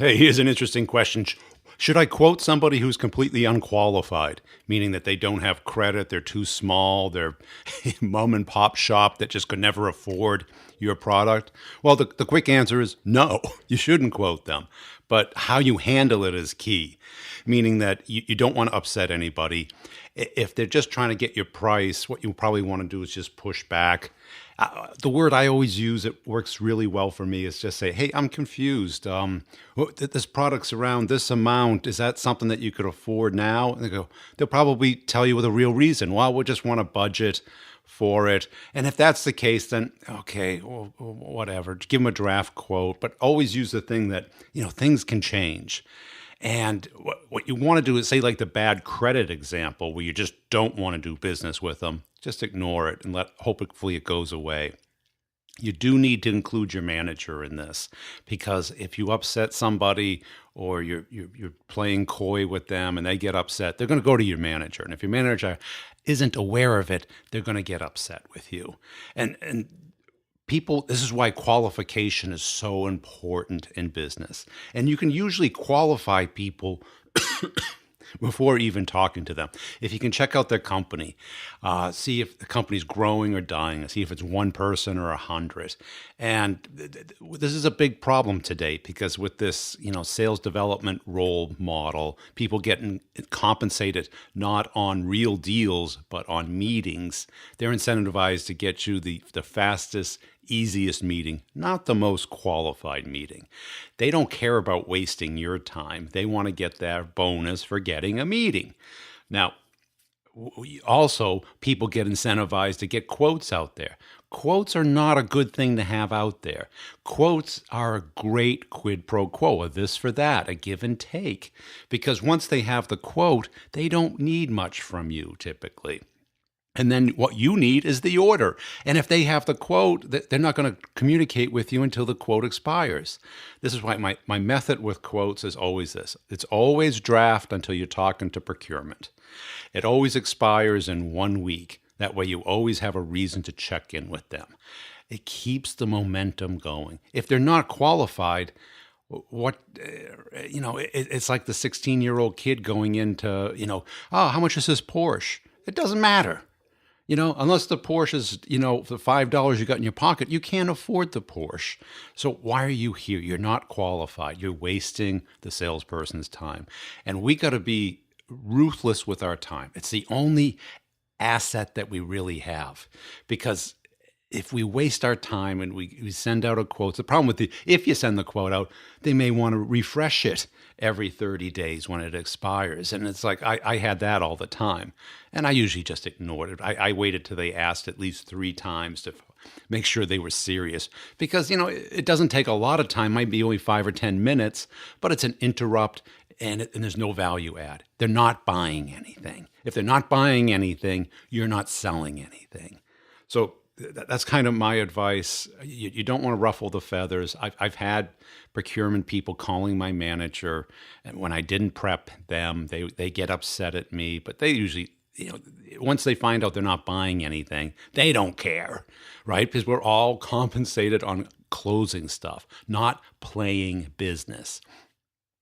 Hey, here's an interesting question. Should I quote somebody who's completely unqualified, meaning that they don't have credit, they're too small, they're mom and pop shop that just could never afford your product? Well, the quick answer is no, you shouldn't quote them. But how you handle it is key, meaning that you don't want to upset anybody. If they're just trying to get your price, what you probably want to do is just push back. The word I always use, it works really well for me, is just say, hey, I'm confused. This product's around this amount. Is that something that you could afford now? And they'll probably tell you with a real reason. Well, we just want a budget for it. And if that's the case, then okay, well, whatever. Give them a draft quote, but always use the thing that, things can change. And what you want to do is say, like the bad credit example, where you just don't want to do business with them. Just ignore it and hopefully it goes away. You do need to include your manager in this, because if you upset somebody or you're playing coy with them and they get upset, they're going to go to your manager. And if your manager isn't aware of it, they're going to get upset with you. And people, this is why qualification is so important in business. And you can usually qualify people before even talking to them. If you can check out their company, see if the company's growing or dying, see if it's one person or 100. And this is a big problem today, because with this, sales development role model, people getting compensated not on real deals, but on meetings. They're incentivized to get you the fastest, easiest meeting, not the most qualified meeting. They don't care about wasting your time. They want to get their bonus for getting a meeting. Now, also, people get incentivized to get quotes out there. Quotes are not a good thing to have out there. Quotes are a great quid pro quo, a this for that, a give and take. Because once they have the quote, they don't need much from you typically. And then what you need is the order. And if they have the quote, they're not going to communicate with you until the quote expires. This is why my method with quotes is always this. It's always draft until you're talking to procurement. It always expires in 1 week. That way you always have a reason to check in with them. It keeps the momentum going. If they're not qualified, it's like the 16-year-old kid going into, how much is this Porsche? It doesn't matter. Unless the Porsche is, the $5 you got in your pocket, you can't afford the Porsche. So why are you here? You're not qualified. You're wasting the salesperson's time. And we got to be ruthless with our time. It's the only asset that we really have. Because if we waste our time and we send out a quote, the problem with if you send the quote out, they may want to refresh it every 30 days when it expires. And it's like, I had that all the time. And I usually just ignored it. I waited till they asked at least 3 times to make sure they were serious. Because, it doesn't take a lot of time, might be only 5 or 10 minutes, but it's an interrupt and there's no value add. They're not buying anything. If they're not buying anything, you're not selling anything. So that's kind of my advice. You don't want to ruffle the feathers. I've had procurement people calling my manager, and when I didn't prep them, they get upset at me. But they usually, once they find out they're not buying anything, they don't care, right? Because we're all compensated on closing stuff, not playing business.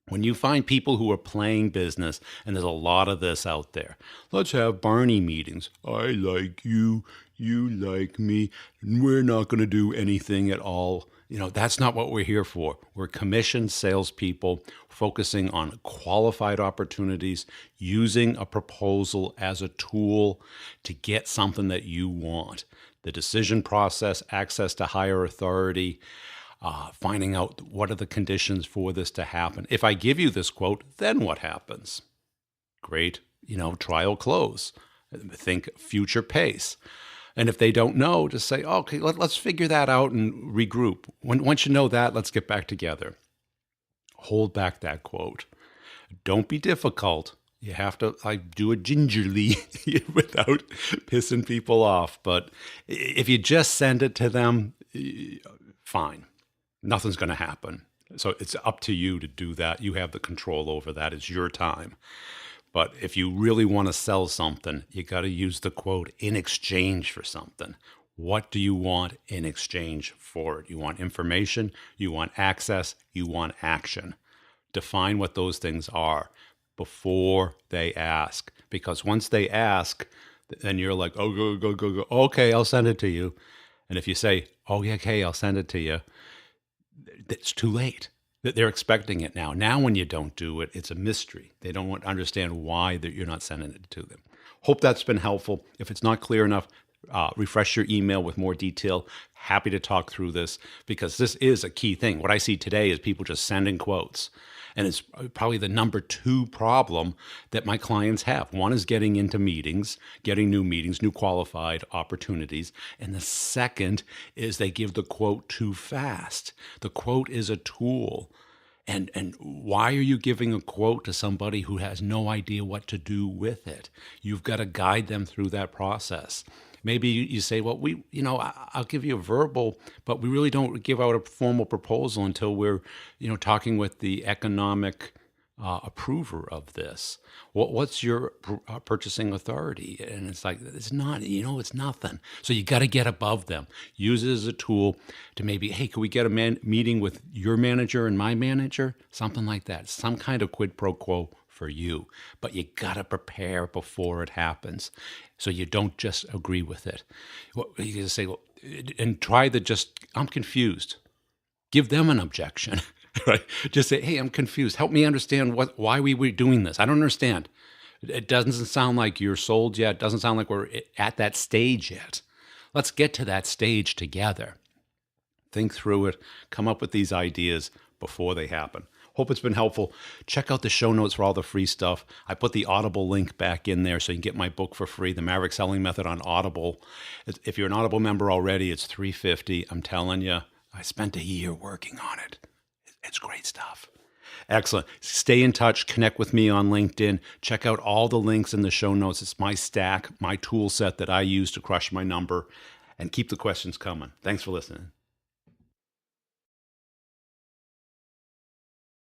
When you find people who are playing business, and there's a lot of this out there, let's have Barney meetings. I like you, you like me, and we're not going to do anything at all. That's not what we're here for. We're commissioned salespeople focusing on qualified opportunities, using a proposal as a tool to get something that you want. The decision process, access to higher authority, finding out what are the conditions for this to happen. If I give you this quote, then what happens? Great, trial close. Think future pace. And if they don't know, just say, okay, let's figure that out and regroup. Once you know that, let's get back together. Hold back that quote. Don't be difficult. You have to do it gingerly without pissing people off. But if you just send it to them, fine. Nothing's going to happen. So it's up to you to do that. You have the control over that. It's your time. But if you really want to sell something, you got to use the quote in exchange for something. What do you want in exchange for it? You want information, you want access, you want action. Define what those things are before they ask. Because once they ask, then you're like, oh, go. Okay, I'll send it to you. And if you say, oh, yeah, okay, I'll send it to you, it's too late. They're expecting it now. Now, when you don't do it, it's a mystery. They don't understand why that you're not sending it to them. Hope that's been helpful. If it's not clear enough, refresh your email with more detail. Happy to talk through this because this is a key thing. What I see today is people just sending quotes. And it's probably the number 2 problem that my clients have. One is getting into meetings, getting new meetings, new qualified opportunities. And the second is they give the quote too fast. The quote is a tool. And why are you giving a quote to somebody who has no idea what to do with it? You've got to guide them through that process. Maybe you say, well, I'll give you a verbal, but we really don't give out a formal proposal until we're, talking with the economic approver of this. What's your purchasing authority? And it's like, it's not, it's nothing. So you got to get above them. Use it as a tool to maybe, hey, can we get a meeting with your manager and my manager? Something like that. Some kind of quid pro quo for you, but you got to prepare before it happens. So you don't just agree with it. You can say, well, and try to just, I'm confused. Give them an objection, right? Just say, hey, I'm confused. Help me understand why we were doing this. I don't understand. It doesn't sound like you're sold yet. It doesn't sound like we're at that stage yet. Let's get to that stage together. Think through it. Come up with these ideas before they happen. Hope it's been helpful. Check out the show notes for all the free stuff. I put the Audible link back in there so you can get my book for free, The Maverick Selling Method on Audible. If you're an Audible member already, it's $3.50. I'm telling you, I spent a year working on it. It's great stuff. Excellent. Stay in touch. Connect with me on LinkedIn. Check out all the links in the show notes. It's my stack, my tool set that I use to crush my number. And keep the questions coming. Thanks for listening.